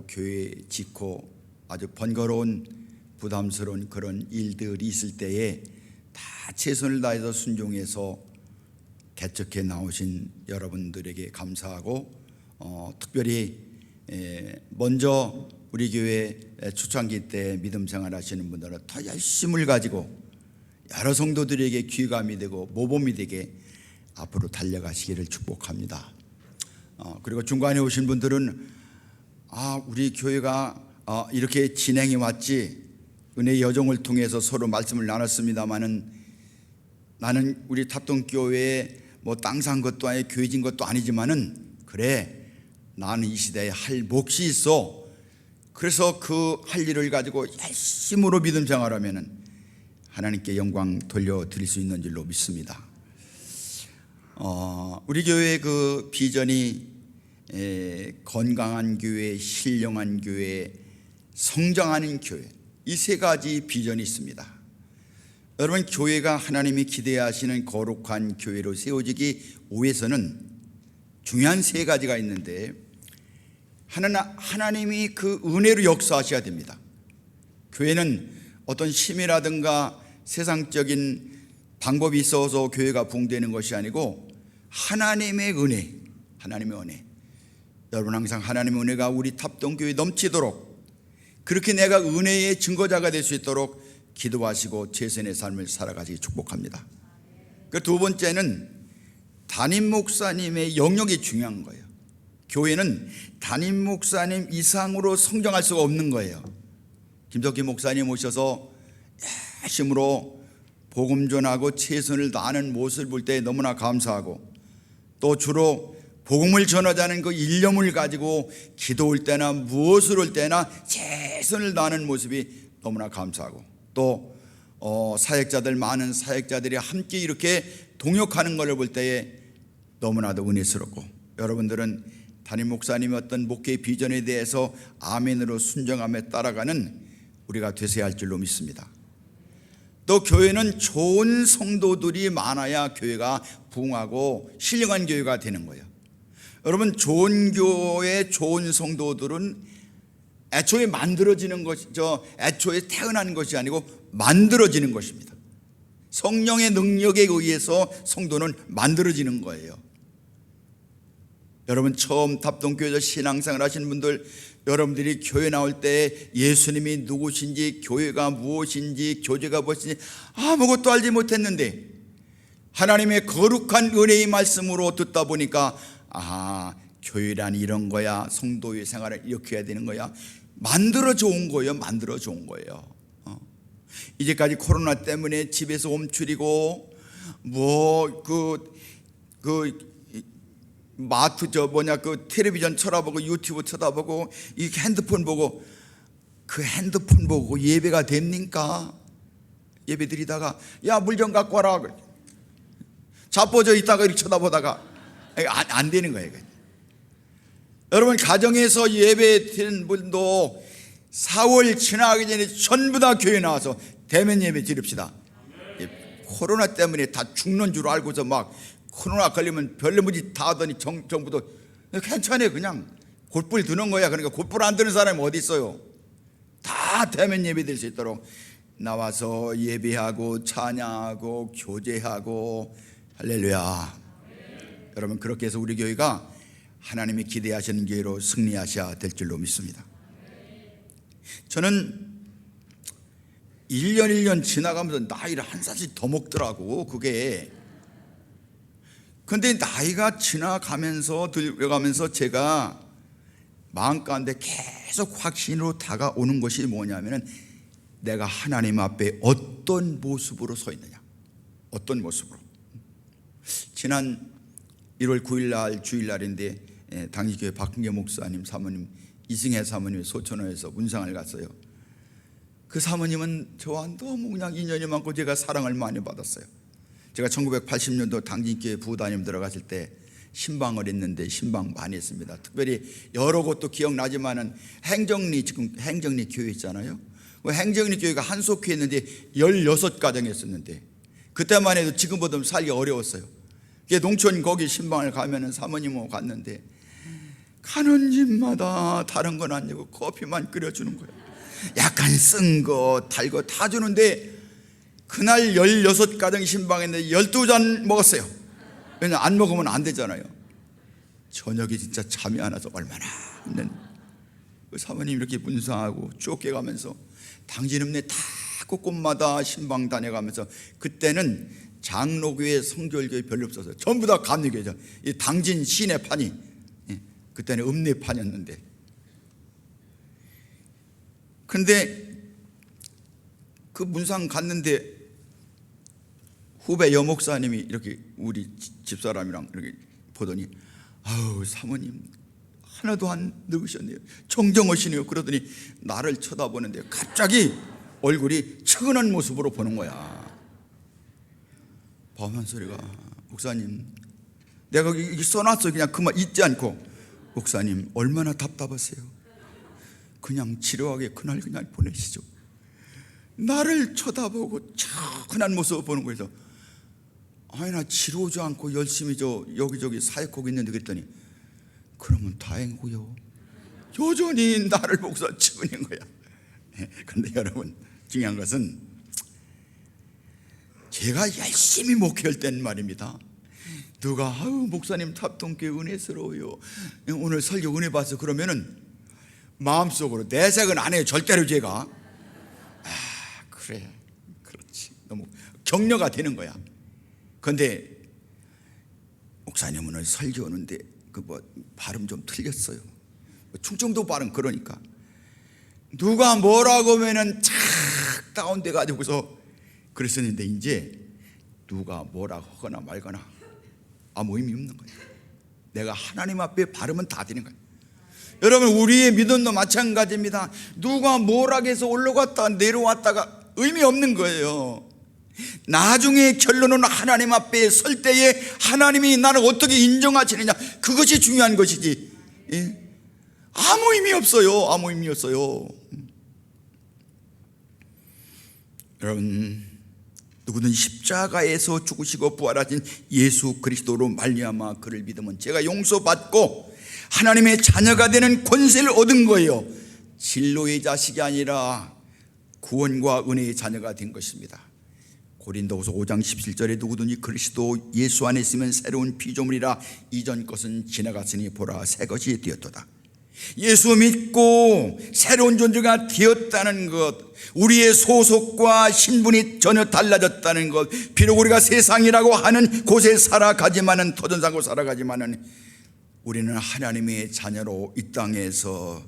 교회 짓고 아주 번거로운 부담스러운 그런 일들이 있을 때에 다 최선을 다해서 순종해서 개척해 나오신 여러분들에게 감사하고 특별히 먼저 우리 교회 초창기 때 믿음 생활하시는 분들은 더 열심을 가지고 여러 성도들에게 귀감이 되고 모범이 되게 앞으로 달려가시기를 축복합니다. 그리고 중간에 오신 분들은 우리 교회가 이렇게 진행해 왔지, 은혜의 여정을 통해서 서로 말씀을 나눴습니다마는 나는 우리 탑동교회에 땅 산 것도 아니고 교회 진 것도 아니지만은 그래, 나는 이 시대에 할 몫이 있어. 그래서 그 할 일을 가지고 열심으로 믿음 생활하면은 하나님께 영광 돌려드릴 수 있는 줄로 믿습니다. 우리 교회의 그 비전이 건강한 교회, 신령한 교회, 성장하는 교회, 이 세 가지 비전이 있습니다. 여러분, 교회가 하나님이 기대하시는 거룩한 교회로 세워지기 위해서는 중요한 세 가지가 있는데, 하나님이 그 은혜로 역사하셔야 됩니다. 교회는 어떤 힘이라든가 세상적인 방법이 있어서 교회가 부흥되는 것이 아니고 하나님의 은혜, 하나님의 은혜. 여러분, 항상 하나님의 은혜가 우리 탑동교회에 넘치도록, 그렇게 내가 은혜의 증거자가 될 수 있도록 기도하시고 최선의 삶을 살아가시기 축복합니다. 그 두 번째는 담임 목사님의 영역이 중요한 거예요. 교회는 담임 목사님 이상으로 성장할 수가 없는 거예요. 김석희 목사님 오셔서 열심으로 복음 전하고 최선을 다하는 모습을 볼 때 너무나 감사하고, 또 주로 복음을 전하자는 그 일념을 가지고 기도할 때나 무엇을 할 때나 최선을 다하는 모습이 너무나 감사하고, 또 사역자들, 많은 사역자들이 함께 이렇게 동역하는 것을 볼 때에 너무나도 은혜스럽고, 여러분들은 담임 목사님의 어떤 목회의 비전에 대해서 아멘으로 순종하며 따라가는 우리가 되셔야 할 줄로 믿습니다. 또 교회는 좋은 성도들이 많아야 교회가 부흥하고 신령한 교회가 되는 거예요. 여러분, 좋은 교회, 좋은 성도들은 애초에 만들어지는 것이죠. 애초에 태어난 것이 아니고 만들어지는 것입니다. 성령의 능력에 의해서 성도는 만들어지는 거예요. 여러분, 처음 탑동교회에서 신앙생활 하시는 분들, 여러분들이 교회 나올 때 예수님이 누구신지, 교회가 무엇인지, 교제가 무엇인지 아무것도 알지 못했는데 하나님의 거룩한 은혜의 말씀으로 듣다 보니까 교회란 이런 거야, 성도의 생활을 이렇게 해야 되는 거야, 만들어져 온 거예요. 만들어져 온 거예요. 이제까지 코로나 때문에 집에서 옴추리고 마트 텔레비전 쳐다보고 유튜브 쳐다보고 이 핸드폰 보고, 그 핸드폰 보고 예배가 됩니까? 예배 드리다가 야, 물 좀 갖고 와라, 자빠져 있다가 이렇게 쳐다보다가 안 되는 거예요. 여러분, 가정에서 예배 드리는 분도 4월 지나가기 전에 전부 다 교회 나와서 대면 예배 드립시다. 코로나 때문에 다 죽는 줄 알고서 막 코로나 걸리면 별무지 다 하더니 정부도 괜찮아요, 그냥 곧불 드는 거야. 그러니까 곧불 안 드는 사람이 어디 있어요? 다 대면 예배 드릴 수 있도록 나와서 예배하고 찬양하고 교제하고, 할렐루야. 여러분, 그렇게 해서 우리 교회가 하나님이 기대하시는 교회로 승리하셔야 될 줄로 믿습니다. 저는 1년 지나가면서 나이를 한 살씩 더 먹더라고, 그게. 근데 나이가 지나가면서 들어가면서 제가 마음 가운데 계속 확신으로 다가오는 것이 뭐냐면은, 내가 하나님 앞에 어떤 모습으로 서 있느냐, 어떤 모습으로. 지난 1월 9일 날 주일날인데 당시교회 박흥계 목사님 사모님, 이승혜 사모님이 소천호에서 문상을 갔어요. 그 사모님은 저와 너무 그냥 인연이 많고 제가 사랑을 많이 받았어요. 제가 1980년도 당진교회 부담임 들어갔을 때 신방을 했는데 신방 많이 했습니다. 특별히 여러 곳도 기억나지만은 지금 행정리 교회 있잖아요. 그 행정리 교회가 한속회 했는데 16가정 했었는데, 그때만 해도 지금보다 살기 어려웠어요. 농촌 거기 신방을 가면은 사모님하고 갔는데 가는 집마다 다른 건 아니고 커피만 끓여주는 거야. 약간 쓴 거, 달 거 다 주는데 그날 16가정 신방했는데 12잔 먹었어요. 왜냐면 안 먹으면 안 되잖아요. 저녁에 진짜 잠이 안 와서 얼마나 힘든. 그 사모님 이렇게 분상하고 쫓겨가면서 당진읍내 다 곳곳마다 신방 다녀가면서, 그때는 장로교회 성결교회 별로 없었어요. 전부 다 감리교회죠. 이 당진 시내판이, 그때는 읍내판이었는데. 근데 그 문상 갔는데 후배 여목사님이 이렇게 우리 집사람이랑 이렇게 보더니, 아우 사모님 하나도 안 늙으셨네요, 정정하시네요. 그러더니 나를 쳐다보는데 갑자기 얼굴이 측은한 모습으로 보는 거야. 밤한 소리가, 목사님, 내가 여기 써놨어. 그냥 그만 잊지 않고, 목사님 얼마나 답답하세요. 그냥 지루하게 그날 그냥 보내시죠. 나를 쳐다보고 차분한 모습을 보는 거에서, 아니 나 지루하지 않고 열심히 여기저기 사역하고 있는데, 그랬더니 그러면 다행이고요. 여전히 나를 보고서 치우는 거야. 그런데 여러분, 중요한 것은 제가 열심히 목회할 땐 말입니다, 누가 아유 목사님 탑동교회 은혜스러워요, 오늘 설교 은혜 받아서, 그러면은 마음속으로 내색은 안 해요. 절대로 제가 그래 그렇지, 너무 격려가 되는 거야. 그런데 목사님 오늘 설교 오는데 그 발음 좀 틀렸어요. 충청도 발음. 그러니까 누가 뭐라고 하면은 착 다운돼 가지고서 그랬었는데, 이제 누가 뭐라고 하거나 말거나 아무 의미 없는 거예요. 내가 하나님 앞에 발음은 다 되는 거예요. 여러분, 우리의 믿음도 마찬가지입니다. 누가 뭐라고 해서 올라갔다가 내려왔다가 의미 없는 거예요. 나중에 결론은 하나님 앞에 설 때에 하나님이 나를 어떻게 인정하시느냐, 그것이 중요한 것이지, 아무 의미 없어요. 아무 의미 없어요. 여러분, 누구든 십자가에서 죽으시고 부활하신 예수 그리스도로 말미암아 그를 믿으면 제가 용서받고 하나님의 자녀가 되는 권세를 얻은 거예요. 진로의 자식이 아니라 구원과 은혜의 자녀가 된 것입니다. 고린도후서 5장 17절에 누구든지 그리스도 예수 안에 있으면 새로운 피조물이라, 이전 것은 지나갔으니 보라 새 것이 되었도다. 예수 믿고 새로운 존재가 되었다는 것, 우리의 소속과 신분이 전혀 달라졌다는 것, 비록 우리가 세상이라고 하는 곳에 살아가지만은, 터전상고 살아가지만은 우리는 하나님의 자녀로 이 땅에서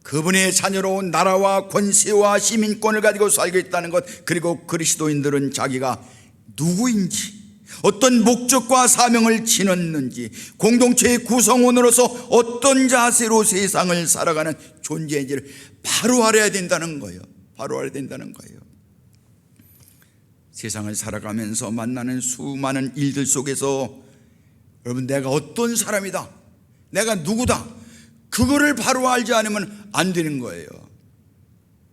그분의 자녀로 나라와 권세와 시민권을 가지고 살고 있다는 것, 그리고 그리스도인들은 자기가 누구인지, 어떤 목적과 사명을 지녔는지, 공동체의 구성원으로서 어떤 자세로 세상을 살아가는 존재인지를 바로 알아야 된다는 거예요. 바로 알아야 된다는 거예요. 세상을 살아가면서 만나는 수많은 일들 속에서 여러분, 내가 어떤 사람이다, 내가 누구다, 그거를 바로 알지 않으면 안 되는 거예요.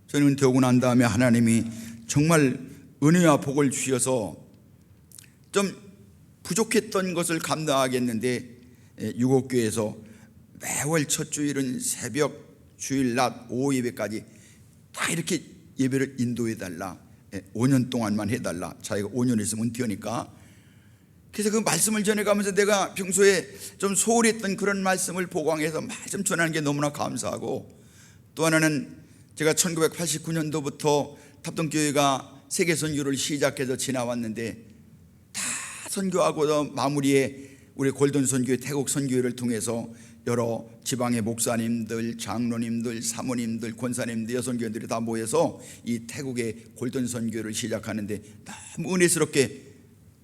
저는 은퇴하고 난 다음에 하나님이 정말 은혜와 복을 주셔서 좀 부족했던 것을 감당하겠는데, 유곡교회에서 매월 첫 주일은 새벽, 주일 낮, 오후 예배까지 다 이렇게 예배를 인도해달라, 5년 동안만 해달라. 자기가 5년 있으면 되니까. 그래서 그 말씀을 전해가면서 내가 평소에 좀 소홀했던 그런 말씀을 보강해서 말씀 전하는 게 너무나 감사하고, 또 하나는 제가 1989년도부터 탑동교회가 세계 선교를 시작해서 지나왔는데, 다 선교하고 마무리에 우리 골든 선교회, 태국 선교회를 통해서 여러 지방의 목사님들, 장로님들, 사모님들, 권사님들, 여선교회들이 다 모여서 이 태국의 골든 선교회를 시작하는데, 너무 은혜스럽게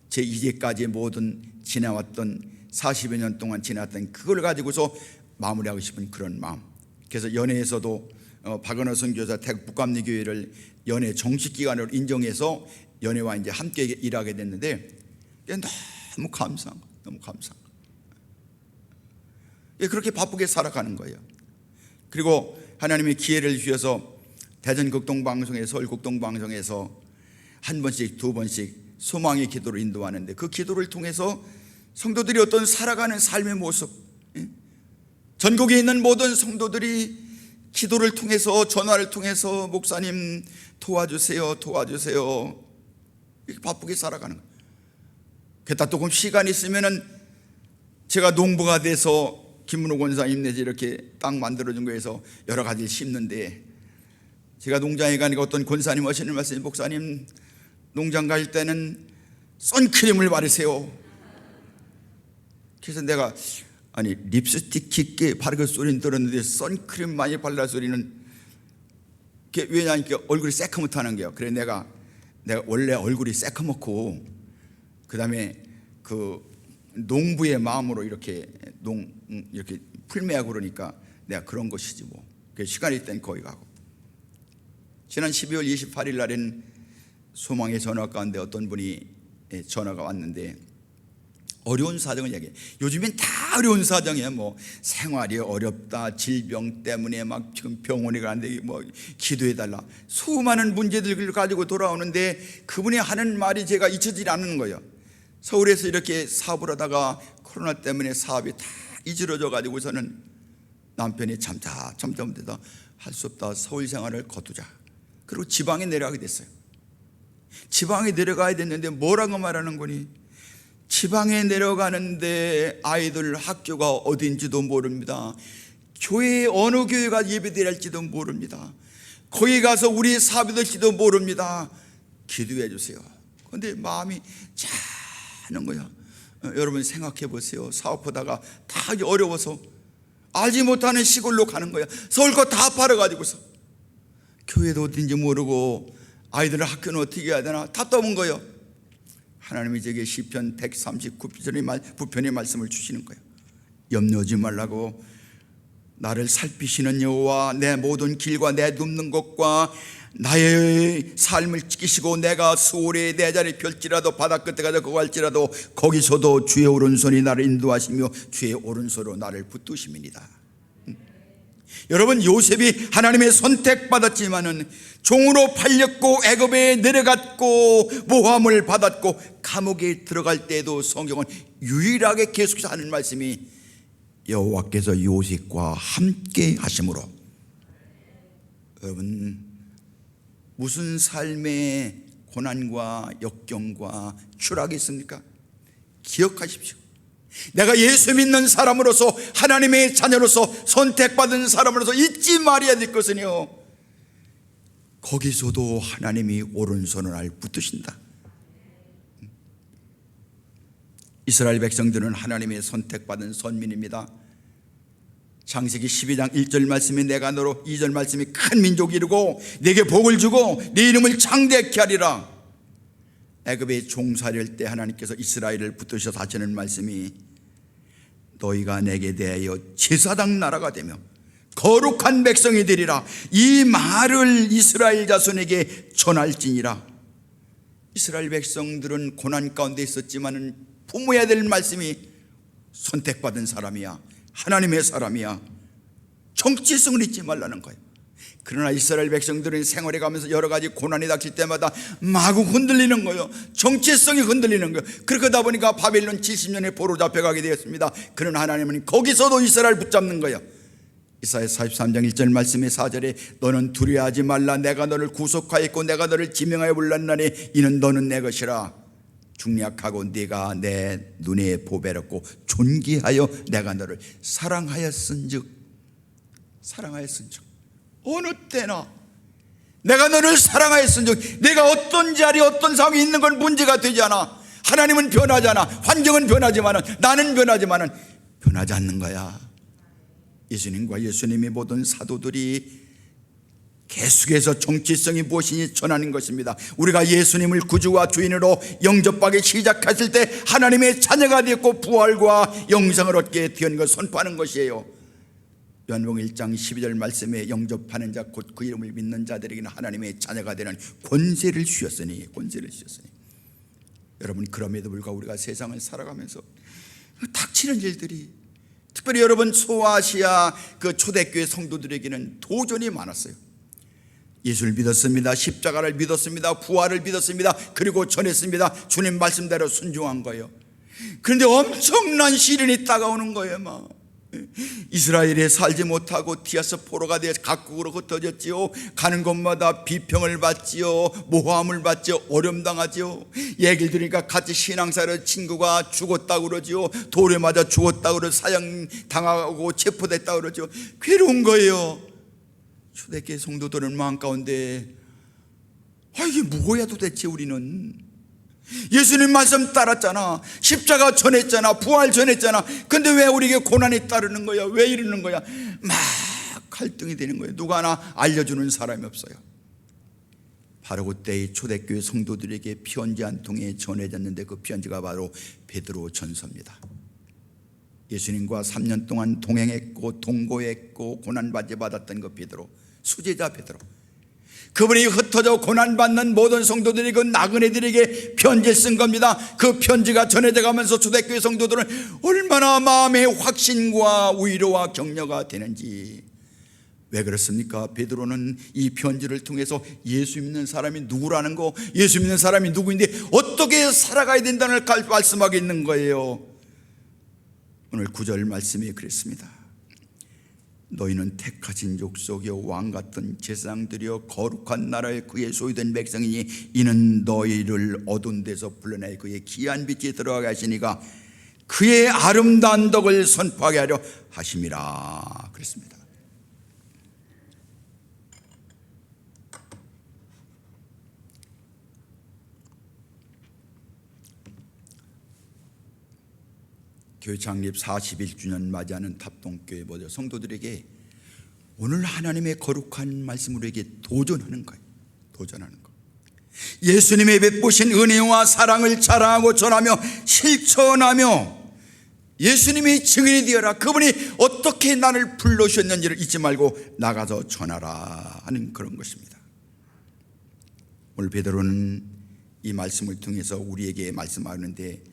제 이제까지 모든 지나왔던 40여 년 동안 지났던 그걸 가지고서 마무리하고 싶은 그런 마음. 그래서 연회에서도 박은호 선교사 태국 북감리교회를 연회 정식 기관으로 인정해서 연회와 이제 함께 일하게 됐는데, 너무 감사한 거예요. 너무 감사한 거예요. 그렇게 바쁘게 살아가는 거예요. 그리고 하나님이 기회를 주셔서 대전 극동방송에서, 서울 극동방송에서 한 번씩 두 번씩 소망의 기도를 인도하는데, 그 기도를 통해서 성도들이 어떤 살아가는 삶의 모습, 전국에 있는 모든 성도들이 기도를 통해서, 전화를 통해서 목사님 도와주세요, 도와주세요, 이렇게 바쁘게 살아가는 거예요. 게다가 조금 시간이 있으면은 제가 농부가 돼서 김문호 권사님 내지 이렇게 땅 만들어준 거에서 여러 가지 심는데, 제가 농장에 가니까 어떤 권사님 하시는 말씀이, 목사님 농장 갈 때는 선크림을 바르세요. 그래서 내가 아니 립스틱 깊게 바르는 소리는 들었는데 선크림 많이 발라 소리는, 왜냐하니까 얼굴이 새카맣다는 거예요. 그래 내가 원래 얼굴이 새카맣고 그 다음에 그 농부의 마음으로 이렇게 이렇게 풀매하고 그러니까 내가 그런 것이지 뭐. 그래서 시간이 있을 땐 거기 가고. 지난 12월 28일 날엔 소망의 전화 가운데 어떤 분이 전화가 왔는데 어려운 사정을 얘기해. 요즘엔 다 어려운 사정이에요. 뭐 생활이 어렵다, 질병 때문에 막 지금 병원에 가는데 뭐 기도해달라, 수많은 문제들을 가지고 돌아오는데 그분이 하는 말이 제가 잊혀지지 않는 거예요. 서울에서 이렇게 사업을 하다가 코로나 때문에 사업이 다 이지러져 가지고서는 남편이 참다 할 수 없다, 서울 생활을 거두자. 그리고 지방에 내려가게 됐어요. 지방에 내려가야 됐는데 뭐라고 말하는 거니? 지방에 내려가는데 아이들 학교가 어딘지도 모릅니다. 교회 어느 교회가 예배드릴지도 모릅니다. 거기 가서 우리 사업이 될지도 모릅니다. 기도해 주세요. 그런데 마음이 차는 거야. 여러분 생각해 보세요. 사업하다가 다 어려워서 알지 못하는 시골로 가는 거야. 서울 거 다 팔아가지고서 교회도 어딘지 모르고 아이들 학교는 어떻게 해야 되나 답답한 거예요. 하나님이 제게 시편 139편의 말씀을 주시는 거예요. 염려하지 말라고, 나를 살피시는 여호와 내 모든 길과 내 눕는 것과 나의 삶을 지키시고, 내가 수월에 내 자리 펼지라도 바다 끝에 가서 거할지라도 거기서도 주의 오른손이 나를 인도하시며 주의 오른손으로 나를 붙드심이니이다. 여러분, 요셉이 하나님의 선택받았지만은 종으로 팔렸고 애굽에 내려갔고 모함을 받았고 감옥에 들어갈 때에도 성경은 유일하게 계속해서 하는 말씀이 여호와께서 요셉과 함께 하심으로. 여러분, 무슨 삶의 고난과 역경과 추락이 있습니까? 기억하십시오. 내가 예수 믿는 사람으로서, 하나님의 자녀로서, 선택받은 사람으로서 잊지 말아야 될 것은요, 거기서도 하나님이 오른손을 날 붙드신다. 이스라엘 백성들은 하나님의 선택받은 선민입니다. 창세기 12장 1절 말씀이 내가 너로, 2절 말씀이 큰 민족이 이루고 내게 복을 주고 네 이름을 창대케 하리라. 애굽에 종살이할 때 하나님께서 이스라엘을 붙드셔서 하시는 말씀이 너희가 내게 대하여 제사장 나라가 되며 거룩한 백성이 되리라. 이 말을 이스라엘 자손에게 전할지니라. 이스라엘 백성들은 고난 가운데 있었지만은 품어야 될 말씀이 선택받은 사람이야, 하나님의 사람이야, 정체성을 잊지 말라는 거예요. 그러나 이스라엘 백성들은 생활해 가면서 여러 가지 고난이 닥칠 때마다 마구 흔들리는 거예요. 정체성이 흔들리는 거예요. 그러다 보니까 바벨론 70년에 포로 잡혀가게 되었습니다. 그러나 하나님은 거기서도 이스라엘 붙잡는 거예요. 이사야 43장 1절 말씀의 4절에 너는 두려워하지 말라, 내가 너를 구속하였고 내가 너를 지명하여 불렀나니 이는 너는 내 것이라. 중약하고 네가 내 눈에 보배롭고 존귀하여 내가 너를 사랑하였은즉. 어느 때나 내가 너를 사랑하였은즉. 내가 어떤 자리 어떤 상황에 있는 건 문제가 되지 않아. 하나님은 변하지 않아. 환경은 변하지만은, 나는 변하지만은 변하지 않는 거야. 예수님과 예수님의 모든 사도들이 계속해서 정체성이 무엇인지 전하는 것입니다. 우리가 예수님을 구주와 주인으로 영접하기 시작했을 때 하나님의 자녀가 되었고 부활과 영생을 얻게 된 것을 선포하는 것이에요. 요한복음 1장 12절 말씀에 영접하는 자 곧 그 이름을 믿는 자들에게는 하나님의 자녀가 되는 권세를 주셨으니. 여러분, 그럼에도 불구하고 우리가 세상을 살아가면서 닥치는 일들이, 특별히 여러분 소아시아 그 초대교회 성도들에게는 도전이 많았어요. 예수를 믿었습니다. 십자가를 믿었습니다. 부활을 믿었습니다. 그리고 전했습니다. 주님 말씀대로 순종한 거예요. 그런데 엄청난 시련이 다가오는 거예요. 막 이스라엘에 살지 못하고 디아스포라가 되어 각국으로 흩어졌지요. 가는 곳마다 비평을 받지요. 모함을 받지요. 어려움당하지요. 얘기를 들으니까 같이 신앙사를 친구가 죽었다고 그러지요. 돌에 맞아 죽었다고 그러고 사형당하고 체포됐다고 그러죠. 괴로운 거예요. 초대교회 성도들은 마음 가운데 이게 뭐야 도대체. 우리는 예수님 말씀 따랐잖아. 십자가 전했잖아. 부활 전했잖아. 근데 왜 우리에게 고난이 따르는 거야? 왜 이러는 거야? 막 갈등이 되는 거예요. 누가 하나 알려주는 사람이 없어요. 바로 그때 초대교회 성도들에게 편지 한 통에 전해졌는데 그 편지가 바로 베드로 전서입니다. 예수님과 3년 동안 동행했고 동거했고 고난받지 받았던 그 베드로, 수제자 베드로, 그분이 흩어져 고난받는 모든 성도들이 그 나그네들에게 편지를 쓴 겁니다. 그 편지가 전해져 가면서 초대교회 성도들은 얼마나 마음의 확신과 위로와 격려가 되는지. 왜 그렇습니까? 베드로는 이 편지를 통해서 예수 믿는 사람이 누구라는 거, 예수 믿는 사람이 누구인데 어떻게 살아가야 된다는 걸 말씀하고 있는 거예요. 오늘 9절 말씀이 그랬습니다. 너희는 택하신 족속이요 왕같은 제사장들이요 거룩한 나라의 그의 소유된 백성이니 이는 너희를 어두운 데서 불러내 그의 귀한 빛에 들어가게 하시니가 그의 아름다운 덕을 선포하게 하려 하심이라 그랬습니다. 교회 창립 41주년 맞이하는 탑동교회 모든 성도들에게 오늘 하나님의 거룩한 말씀으로 우리에게 도전하는 거예요. 도전하는 거. 예수님의 베푸신 은혜와 사랑을 자랑하고 전하며 실천하며 예수님이 증인이 되어라. 그분이 어떻게 나를 불러주셨는지를 잊지 말고 나가서 전하라 하는 그런 것입니다. 오늘 베드로는 이 말씀을 통해서 우리에게 말씀하는데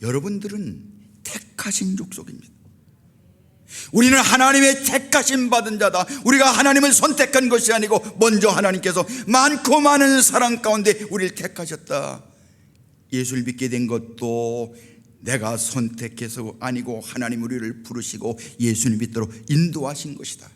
여러분들은 택하신 족속입니다. 우리는 하나님의 택하심 받은 자다. 우리가 하나님을 선택한 것이 아니고 먼저 하나님께서 많고 많은 사랑 가운데 우리를 택하셨다. 예수를 믿게 된 것도 내가 선택해서 아니고 하나님 우리를 부르시고 예수를 믿도록 인도하신 것이다.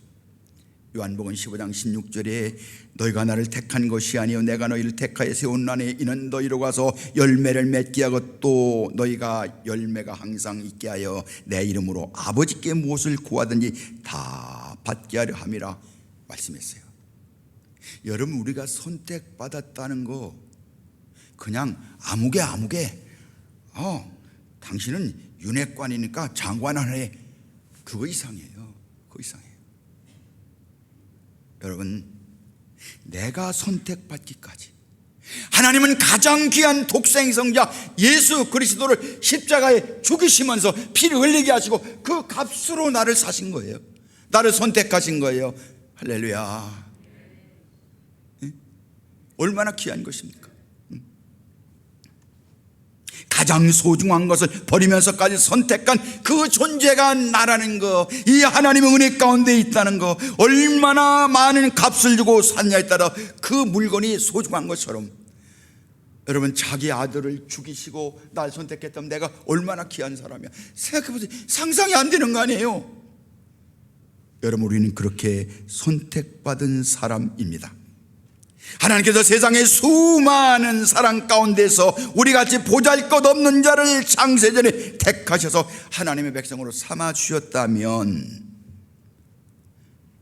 요한복음 15장 16절에 너희가 나를 택한 것이 아니요 내가 너희를 택하여 세웠나니 이는 너희로 가서 열매를 맺게 하고 또 너희가 열매가 항상 있게 하여 내 이름으로 아버지께 무엇을 구하든지 다 받게 하려 함이라 말씀했어요. 여러분, 우리가 선택받았다는 거 그냥 아무개 당신은 윤회관이니까 장관 하네, 그거 이상해요. 그거 이상해요. 여러분, 내가 선택받기까지 하나님은 가장 귀한 독생성자 예수 그리스도를 십자가에 죽이시면서 피를 흘리게 하시고 그 값으로 나를 사신 거예요. 나를 선택하신 거예요. 할렐루야. 얼마나 귀한 것입니까? 가장 소중한 것을 버리면서까지 선택한 그 존재가 나라는 거, 이 하나님의 은혜 가운데 있다는 거, 얼마나 많은 값을 주고 샀냐에 따라 그 물건이 소중한 것처럼 여러분, 자기 아들을 죽이시고 날 선택했다면 내가 얼마나 귀한 사람이야. 생각해보세요. 상상이 안 되는 거 아니에요? 여러분, 우리는 그렇게 선택받은 사람입니다. 하나님께서 세상의 수많은 사람 가운데서 우리같이 보잘것없는 자를 창세전에 택하셔서 하나님의 백성으로 삼아주셨다면,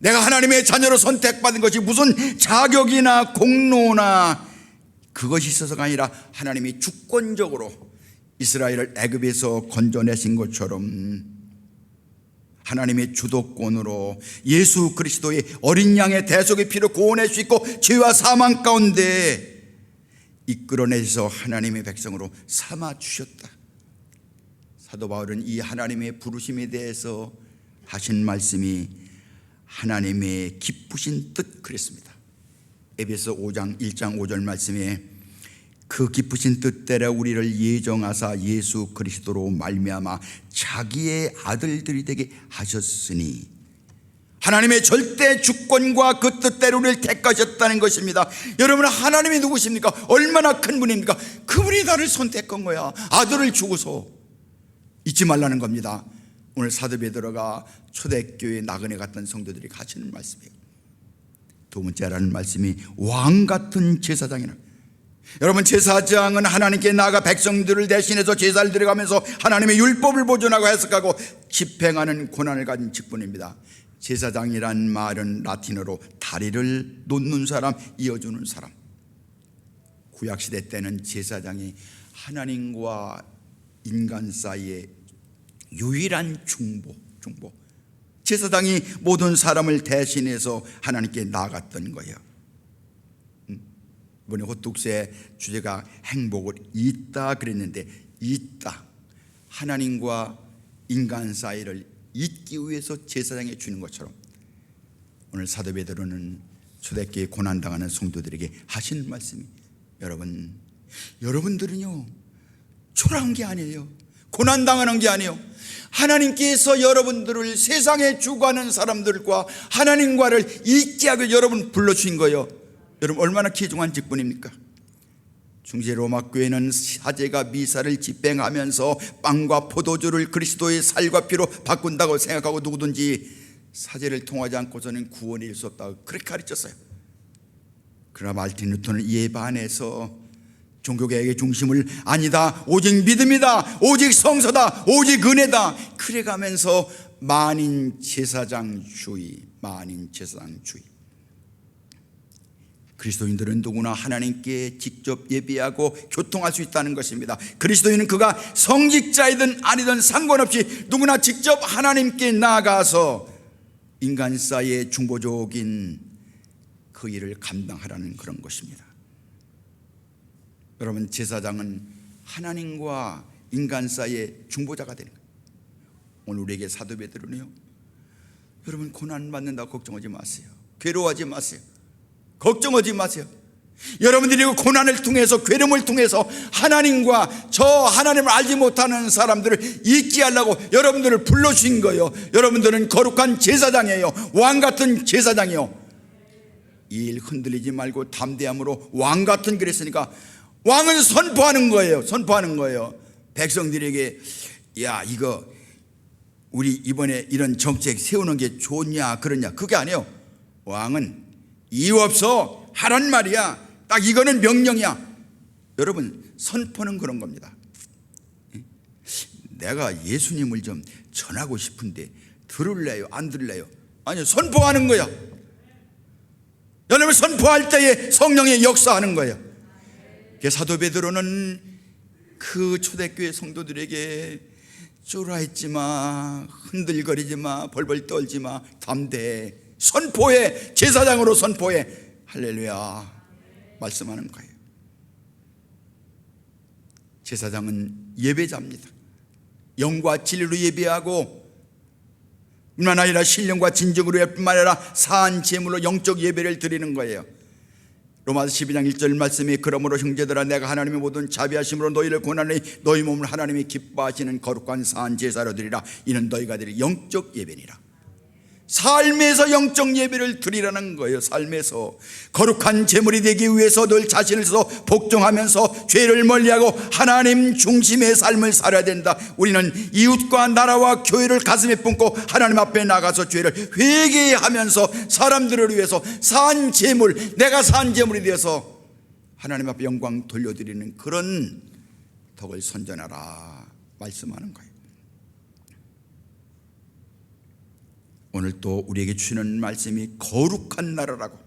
내가 하나님의 자녀로 선택받은 것이 무슨 자격이나 공로나 그것이 있어서가 아니라 하나님이 주권적으로 이스라엘을 애굽에서 건져내신 것처럼 하나님의 주도권으로 예수 그리스도의 어린 양의 대속의 피로 구원할 수 있고 죄와 사망 가운데 이끌어내서 하나님의 백성으로 삼아주셨다. 사도 바울은 이 하나님의 부르심에 대해서 하신 말씀이 하나님의 기쁘신 뜻 그랬습니다. 에베소 5장 1장 5절 말씀에 그 기쁘신 뜻대로 우리를 예정하사 예수 그리스도로 말미암아 자기의 아들들이 되게 하셨으니, 하나님의 절대 주권과 그 뜻대로 우리를 택하셨다는 것입니다. 여러분, 하나님이 누구십니까? 얼마나 큰 분입니까? 그분이 나를 선택한 거야. 아들을 주고서. 잊지 말라는 겁니다. 오늘 사도 베드로가 초대교회 나그네 갔던 성도들이 하시는 말씀이에요. 두 번째라는 말씀이 왕 같은 제사장이라. 여러분, 제사장은 하나님께 나아가 백성들을 대신해서 제사를 드려가면서 하나님의 율법을 보존하고 해석하고 집행하는 권한을 가진 직분입니다. 제사장이란 말은 라틴어로 다리를 놓는 사람, 이어주는 사람. 구약시대 때는 제사장이 하나님과 인간 사이에 유일한 중보. 제사장이 모든 사람을 대신해서 하나님께 나아갔던 거예요. 이번에 호뚝새 주제가 행복을 잇다 그랬는데, 잇다, 하나님과 인간 사이를 잇기 위해서 제사장에 주는 것처럼 오늘 사도 베드로는 초대교회 고난당하는 성도들에게 하시는 말씀이, 여러분들은요 초라한 게 아니에요. 고난당하는 게 아니에요. 하나님께서 여러분들을 세상에 주관하는 사람들과 하나님과를 잇게 하고 여러분 불러주신 거예요. 여러분, 얼마나 귀중한 직분입니까? 중세 로마 교회는 사제가 미사를 집행하면서 빵과 포도주를 그리스도의 살과 피로 바꾼다고 생각하고 누구든지 사제를 통하지 않고서는 구원이 될 수 없다고 그렇게 가르쳤어요. 그러나 마르틴 루터는 이에 반해서 종교개혁의 중심을 아니다, 오직 믿음이다, 오직 성서다, 오직 은혜다, 그래가면서 만인제사장주의. 그리스도인들은 누구나 하나님께 직접 예배하고 교통할 수 있다는 것입니다. 그리스도인은 그가 성직자이든 아니든 상관없이 누구나 직접 하나님께 나아가서 인간 사이의 중보적인 그 일을 감당하라는 그런 것입니다. 여러분, 제사장은 하나님과 인간 사이의 중보자가 되는 거예요. 오늘 우리에게 사도 베드로는요, 여러분, 고난 받는다고 걱정하지 마세요. 괴로워하지 마세요. 걱정하지 마세요. 여러분들이 고난을 통해서, 괴로움을 통해서 하나님과 저 하나님을 알지 못하는 사람들을 잊게 하려고 여러분들을 불러주신 거예요. 여러분들은 거룩한 제사장이에요. 왕같은 제사장이에요. 이 일 흔들리지 말고 담대함으로 왕같은 그랬으니까 왕은 선포하는 거예요. 백성들에게, 야, 이거 우리 이번에 이런 정책 세우는 게 좋냐 그러냐, 그게 아니에요. 왕은 이유 없어 하란 말이야. 딱 이거는 명령이야. 여러분, 선포는 그런 겁니다. 내가 예수님을 좀 전하고 싶은데 들을래요, 안 들을래요? 아니요, 선포하는 거야. 여러분, 선포할 때에 성령의 역사하는 거예요. 사도 베드로는 그 초대교회 성도들에게 쫄아있지 마, 흔들거리지 마, 벌벌 떨지 마, 담대해, 선포해, 제사장으로 선포해, 할렐루야 말씀하는 거예요. 제사장은 예배자입니다. 영과 진리로 예배하고 뿐만 아니라 신령과 진정으로 뿐만 아니라 사한 제물로 영적 예배를 드리는 거예요. 로마서 12장 1절 말씀이, 그러므로 형제들아, 내가 하나님의 모든 자비하심으로 너희를 권하노니 너희 몸을 하나님이 기뻐하시는 거룩한 사한 제사로 드리라. 이는 너희가 드릴 영적 예배니라. 삶에서 영적 예배를 드리라는 거예요. 삶에서 거룩한 제물이 되기 위해서 늘 자신을 써 복종하면서 죄를 멀리하고 하나님 중심의 삶을 살아야 된다. 우리는 이웃과 나라와 교회를 가슴에 품고 하나님 앞에 나가서 죄를 회개하면서 사람들을 위해서 산 제물, 내가 산 제물이 되어서 하나님 앞에 영광 돌려드리는 그런 덕을 선전하라 말씀하는 거예요. 오늘 또 우리에게 주시는 말씀이 거룩한 나라라고.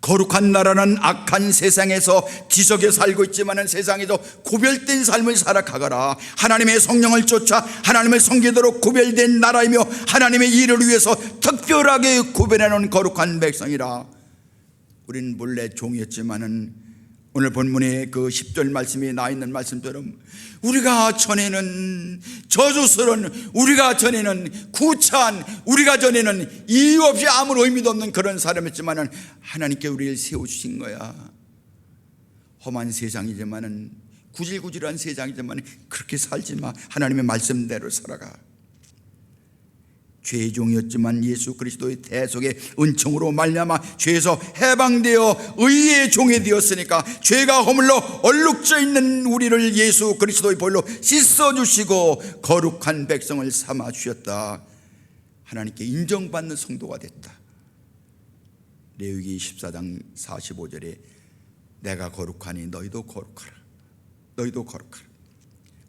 거룩한 나라는 악한 세상에서 뒤섞여 살고 있지만 세상에서 구별된 삶을 살아가거라. 하나님의 성령을 쫓아 하나님을 섬기도록 구별된 나라이며 하나님의 일을 위해서 특별하게 구별해놓은 거룩한 백성이라. 우리는 본래 종이었지만은 오늘 본문의 그 10절 말씀에 나와 있는 말씀처럼 우리가 전에는 저주스러운, 우리가 전에는 구차한, 우리가 전에는 이유 없이 아무 의미도 없는 그런 사람이었지만 하나님께 우리를 세워주신 거야. 험한 세상이지만, 구질구질한 세상이지만 그렇게 살지 마. 하나님의 말씀대로 살아가. 죄의 종이었지만 예수 그리스도의 대속의 은총으로 말미암아 죄에서 해방되어 의의 종이 되었으니까 죄가 허물로 얼룩져 있는 우리를 예수 그리스도의 보혈로 씻어주시고 거룩한 백성을 삼아 주셨다. 하나님께 인정받는 성도가 됐다. 레위기 14장 45절에 내가 거룩하니 너희도 거룩하라. 너희도 거룩하라.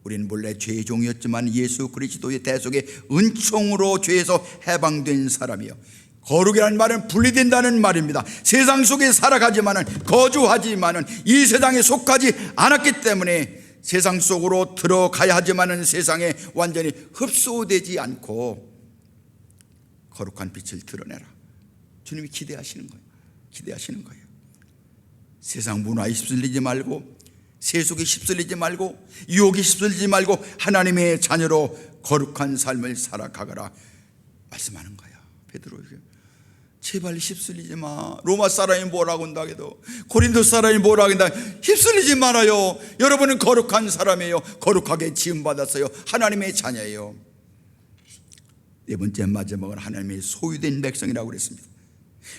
우리는 본래 죄의 종이었지만 예수 그리스도의 대속의 은총으로 죄에서 해방된 사람이요, 거룩이라는 말은 분리된다는 말입니다. 세상 속에 살아가지만은, 거주하지만은 이 세상에 속하지 않았기 때문에 세상 속으로 들어가야 하지만은 세상에 완전히 흡수되지 않고 거룩한 빛을 드러내라. 주님이 기대하시는 거예요. 기대하시는 거예요. 세상 문화에 휩쓸리지 말고, 세속에 휩쓸리지 말고, 유혹에 휩쓸리지 말고 하나님의 자녀로 거룩한 삶을 살아가거라 말씀하는 거야. 베드로에게 제발 휩쓸리지 마. 로마 사람이 뭐라고 한다 해도, 고린도 사람이 뭐라고 한다, 휩쓸리지 말아요. 여러분은 거룩한 사람이에요. 거룩하게 지음받았어요. 하나님의 자녀예요. 네 번째 마지막은 하나님의 소유된 백성이라고 그랬습니다.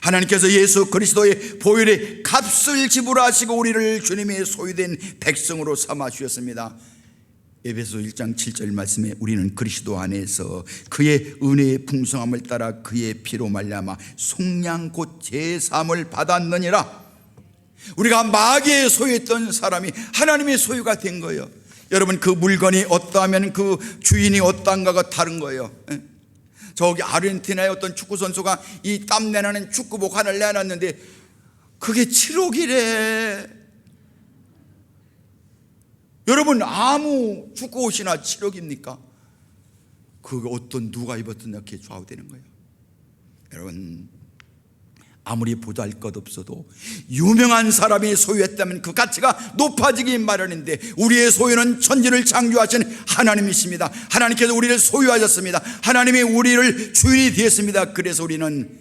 하나님께서 예수 그리스도의 보혈의 값을 지불하시고 우리를 주님의 소유된 백성으로 삼아 주셨습니다. 에베소 1장 7절 말씀에 우리는 그리스도 안에서 그의 은혜의 풍성함을 따라 그의 피로 말미암아 속량 곧 제사함을 받았느니라. 우리가 마귀의 소유했던 사람이 하나님의 소유가 된 거예요. 여러분, 그 물건이 어떠하면 그 주인이 어떠한가가 다른 거예요. 저기 아르헨티나의 어떤 축구 선수가 이 땀내나는 축구복 하나를 내놨는데 그게 7억이래. 여러분, 아무 축구 옷이나 7억입니까? 그 어떤 누가 입었든 이렇게 좌우되는 거예요. 여러분, 아무리 보잘것없어도 유명한 사람이 소유했다면 그 가치가 높아지기 마련인데, 우리의 소유는 천지를 창조하신 하나님이십니다. 하나님께서 우리를 소유하셨습니다. 하나님이 우리를 주인이 되었습니다. 그래서 우리는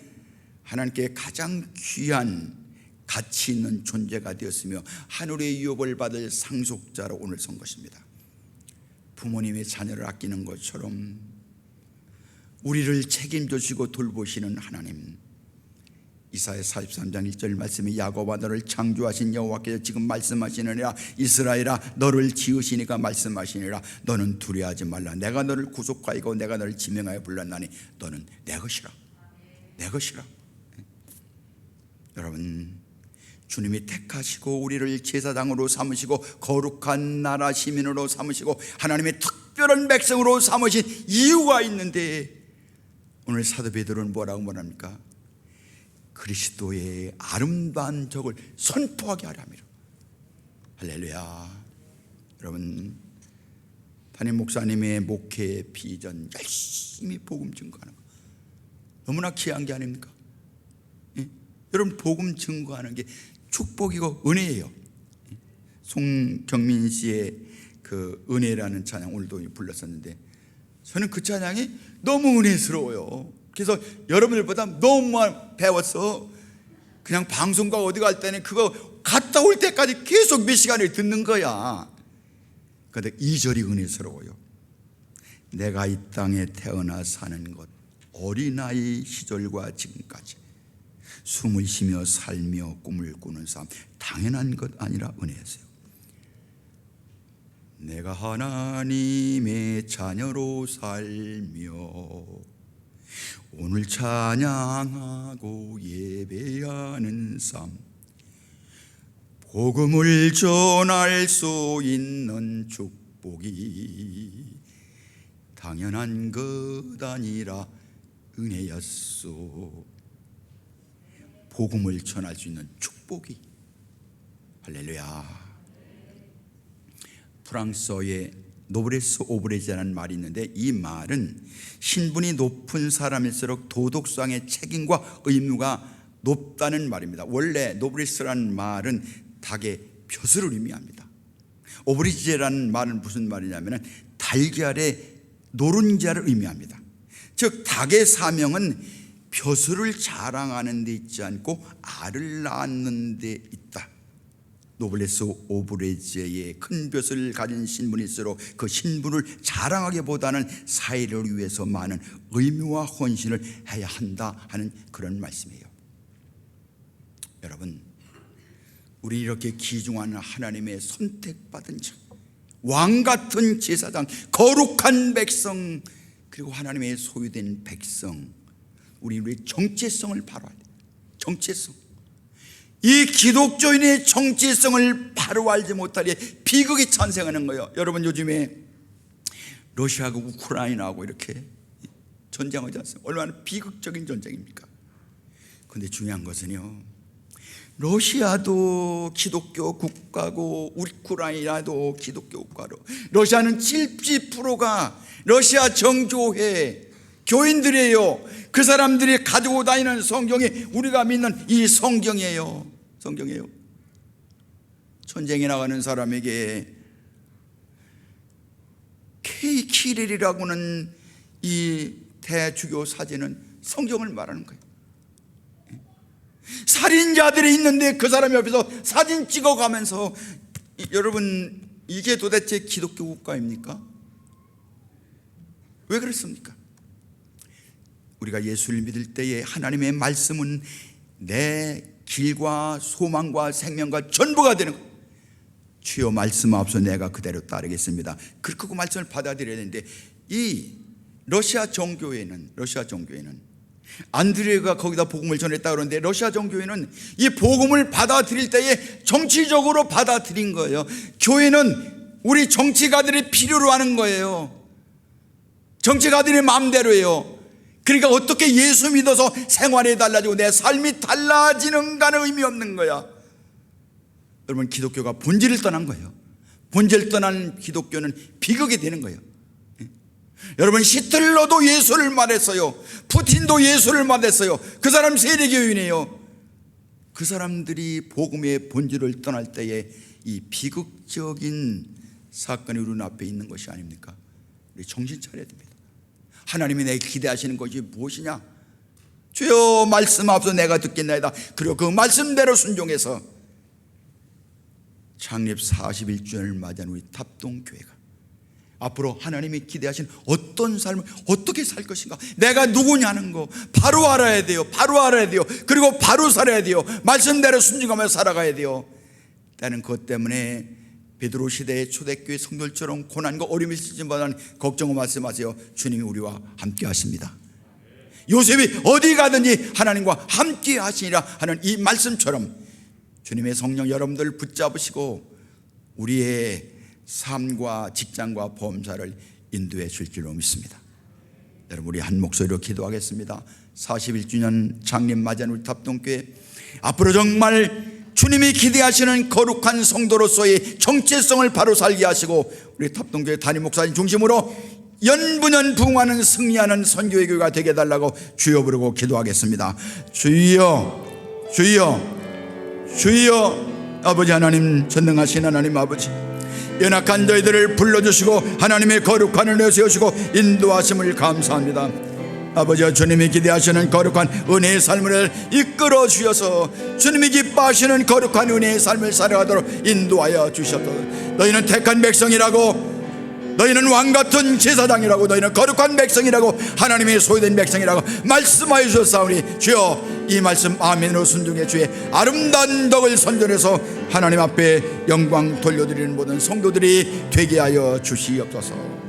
하나님께 가장 귀한 가치 있는 존재가 되었으며 하늘의 유업을 받을 상속자로 오늘 선 것입니다. 부모님의 자녀를 아끼는 것처럼 우리를 책임져주시고 돌보시는 하나님, 이사야 43장 1절 말씀이 야곱아 너를 창조하신 여호와께서 지금 말씀하시느니라. 이스라엘아 너를 지으시니까 말씀하시니라. 너는 두려워하지 말라. 내가 너를 구속하이고 내가 너를 지명하여 불렀나니 너는 내 것이라. 내 것이라. 여러분, 주님이 택하시고 우리를 제사장으로 삼으시고 거룩한 나라 시민으로 삼으시고 하나님의 특별한 백성으로 삼으신 이유가 있는데, 오늘 사도 베드로는 뭐라고 말합니까? 그리스도의 아름다운 적을 선포하게 하라미로. 할렐루야. 여러분, 담임 목사님의 목회 비전 열심히 복음 증거하는 거 너무나 귀한 게 아닙니까? 예? 여러분, 복음 증거하는 게 축복이고 은혜예요. 송경민 씨의 그 은혜라는 찬양 오늘도 불렀었는데, 저는 그 찬양이 너무 은혜스러워요. 그래서 여러분들보다 너무 배웠어. 그냥 방송국 어디 갈 때는 그거 갔다 올 때까지 계속 몇 시간을 듣는 거야. 그런데 2절이 은혜스러워요. 내가 이 땅에 태어나 사는 것, 어린아이 시절과 지금까지 숨을 쉬며 살며 꿈을 꾸는 삶, 당연한 것 아니라 은혜였어요. 내가 하나님의 자녀로 살며 오늘 찬양하고 예배하는 삶, 복음을 전할 수 있는 축복이 당연한 것 아니라 은혜였소. 복음을 전할 수 있는 축복이. 할렐루야. 프랑스어의 노브레스 오브레지라는 말이 있는데, 이 말은 신분이 높은 사람일수록 도덕상의 책임과 의무가 높다는 말입니다. 원래 노브레스라는 말은 닭의 벼슬을 의미합니다. 오브리지라는 말은 무슨 말이냐면 달걀의 노른자를 의미합니다. 즉 닭의 사명은 벼슬을 자랑하는 데 있지 않고 알을 낳는 데 있다. 노블레스 오브레지의 큰 벼슬을 가진 신분일수록 그 신분을 자랑하기보다는 사회를 위해서 많은 의무와 헌신을 해야 한다 하는 그런 말씀이에요. 여러분, 우리 이렇게 귀중한 하나님의 선택받은 자, 왕같은 제사장, 거룩한 백성, 그리고 하나님의 소유된 백성, 우리의 정체성을 바로 알아야 돼요. 정체성. 이 기독교인의 정체성을 바로 알지 못하리에 비극이 탄생하는 거예요. 여러분, 요즘에 러시아하고 우크라이나하고 이렇게 전쟁하지 않습니까? 얼마나 비극적인 전쟁입니까? 그런데 중요한 것은요, 러시아도 기독교 국가고 우크라이나도 기독교 국가로, 러시아는 70%가 러시아 정교회 교인들이에요. 그 사람들이 가지고 다니는 성경이 우리가 믿는 이 성경이에요. 성경이에요. 전쟁에 나가는 사람에게 K키릴이라고는 이 대주교 사제는 성경을 말하는 거예요. 살인자들이 있는데 그 사람 옆에서 사진 찍어가면서, 여러분, 이게 도대체 기독교 국가입니까? 왜 그렇습니까? 우리가 예수를 믿을 때에 하나님의 말씀은 내 길과 소망과 생명과 전부가 되는 거예요. 주여 말씀하옵소서, 내가 그대로 따르겠습니다. 그렇게 그 말씀을 받아들여야 되는데, 이 러시아 정교회는 안드레가 거기다 복음을 전했다 그러는데, 러시아 정교회는 이 복음을 받아들일 때에 정치적으로 받아들인 거예요. 교회는 우리 정치가들이 필요로 하는 거예요. 정치가들의 마음대로예요. 그러니까 어떻게 예수 믿어서 생활이 달라지고 내 삶이 달라지는가는 의미 없는 거야. 여러분, 기독교가 본질을 떠난 거예요. 본질을 떠난 기독교는 비극이 되는 거예요. 여러분, 히틀러도 예수를 말했어요. 푸틴도 예수를 말했어요. 그 사람 세례교인이에요. 그 사람들이 복음의 본질을 떠날 때에 이 비극적인 사건이 우리 눈앞에 있는 것이 아닙니까? 우리 정신 차려야 됩니다. 하나님이 내게 기대하시는 것이 무엇이냐? 주여 말씀하옵소서, 내가 듣겠나이다. 그리고 그 말씀대로 순종해서 창립 41주년을 맞이한 우리 탑동교회가 앞으로 하나님이 기대하신 어떤 삶을 어떻게 살 것인가, 내가 누구냐는 거 바로 알아야 돼요. 바로 알아야 돼요. 그리고 바로 살아야 돼요. 말씀대로 순종하며 살아가야 돼요. 나는 그것 때문에 베드로 시대의 초대교회 성도들처럼 고난과 어려움이 있을지마다 걱정을 말씀하세요. 주님이 우리와 함께 하십니다. 요셉이 어디 가든지 하나님과 함께 하시니라 하는 이 말씀처럼 주님의 성령 여러분들을 붙잡으시고 우리의 삶과 직장과 범사를 인도해 줄 줄로 믿습니다. 여러분, 우리 한 목소리로 기도하겠습니다. 41주년 창립 맞이한 우리 탑동교회, 앞으로 정말 주님이 기대하시는 거룩한 성도로서의 정체성을 바로 살게 하시고 우리 탑동교회 담임 목사님 중심으로 연분연 부흥하는 승리하는 선교의 교회가 되게 해달라고 주여 부르고 기도하겠습니다. 주여, 주여, 주여. 아버지 하나님, 전능하신 하나님 아버지, 연약한 저희들을 불러주시고 하나님의 거룩한 은혜 세우시고 인도하심을 감사합니다. 아버지와 주님이 기대하시는 거룩한 은혜의 삶을 이끌어 주셔서 주님이 기뻐하시는 거룩한 은혜의 삶을 살아가도록 인도하여 주셔서, 너희는 택한 백성이라고, 너희는 왕같은 제사장이라고, 너희는 거룩한 백성이라고, 하나님의 소유된 백성이라고 말씀하여 주셨사오니 주여 이 말씀 아멘으로 순종해 주의 아름다운 덕을 선전해서 하나님 앞에 영광 돌려드리는 모든 성도들이 되게 하여 주시옵소서.